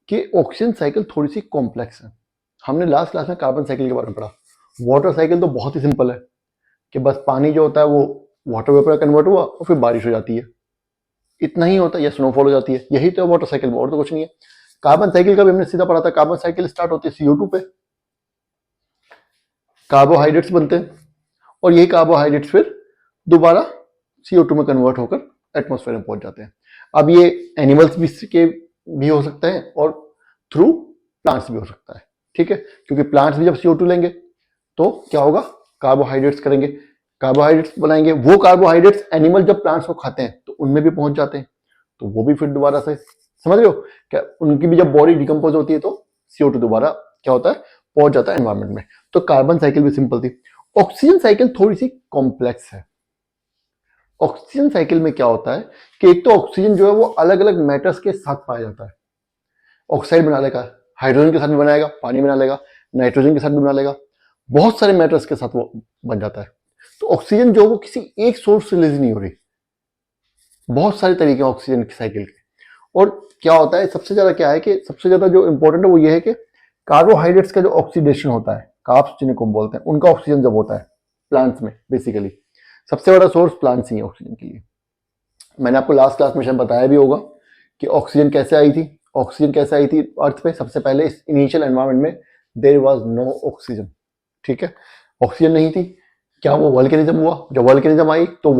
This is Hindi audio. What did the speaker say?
कि ऑक्सीजन साइकिल थोड़ी सी कॉम्प्लेक्स है। हमने लास्ट क्लास में कार्बन साइकिल के बारे में पढ़ा। वाटर साइकिल तो बहुत ही सिंपल है कि बस पानी जो होता है वो वाटर वेपर कन्वर्ट हुआ और फिर बारिश हो जाती है, इतना ही होता है, या स्नोफॉल हो जाती है, यही तो है वाटर साइकिल में, और तो कुछ नहीं है। कार्बन साइकिल का भी हमने सीधा पढ़ा था। कार्बन साइकिल स्टार्ट होती है CO2 पे, कार्बोहाइड्रेट्स बनते हैं और यही कार्बोहाइड्रेट्स फिर दोबारा CO2 में कन्वर्ट होकर एटमॉस्फेयर में पहुंच जाते हैं। अब ये एनिमल्स भी हो सकते हैं और थ्रू प्लांट्स भी हो सकता है, ठीक है, क्योंकि प्लांट्स भी जब CO2 लेंगे तो क्या होगा, कार्बोहाइड्रेट्स करेंगे, कार्बोहाइड्रेट्स बनाएंगे। वो कार्बोहाइड्रेट्स एनिमल जब प्लांट्स को खाते हैं तो उनमें भी पहुंच जाते हैं, तो वो भी फिर दोबारा से, समझ रहे हो क्या, उनकी भी जब बॉडी डिकम्पोज होती है तो CO2 दोबारा क्या होता है, पहुंच जाता है एनवायरमेंट में। तो कार्बन साइकिल भी सिंपल थी। ऑक्सीजन साइकिल थोड़ी सी कॉम्प्लेक्स है। ऑक्सीजन साइकिल में क्या होता है कि एक तो ऑक्सीजन जो है वो अलग अलग मेटल्स के साथ पाया जाता है। ऑक्साइड बना लेगा, हाइड्रोजन के साथ भी बनाएगा, पानी बना लेगा, नाइट्रोजन के साथ भी बना लेगा, बहुत सारे मेटल्स के साथ वो बन जाता है। तो ऑक्सीजन जो वो किसी एक सोर्स से रिलीज नहीं हो रही, बहुत सारे तरीके हैं ऑक्सीजन की साइकिल के। और क्या होता है, सबसे ज्यादा क्या है कि सबसे ज्यादा जो इंपॉर्टेंट है वो ये है कि कार्बोहाइड्रेट्स का जो ऑक्सीडेशन होता है, कार्ब्स जिन्हें को बोलते हैं, उनका ऑक्सीजन जब होता है प्लांट्स में, बेसिकली सबसे बड़ा सोर्स प्लांट्स ही है ऑक्सीजन के लिए। मैंने आपको लास्ट क्लास में शायद बताया भी होगा कि ऑक्सीजन कैसे आई थी। ऑक्सीजन कैसे आई थी अर्थ पे, सबसे पहले इस इनिशियल एनवायरनमेंट में देयर वाज नो ऑक्सीजन, ठीक है, ऑक्सीजन नहीं थी। क्या वो वल्केनिज्म हुआ, जब वल्केनिज्म आई तो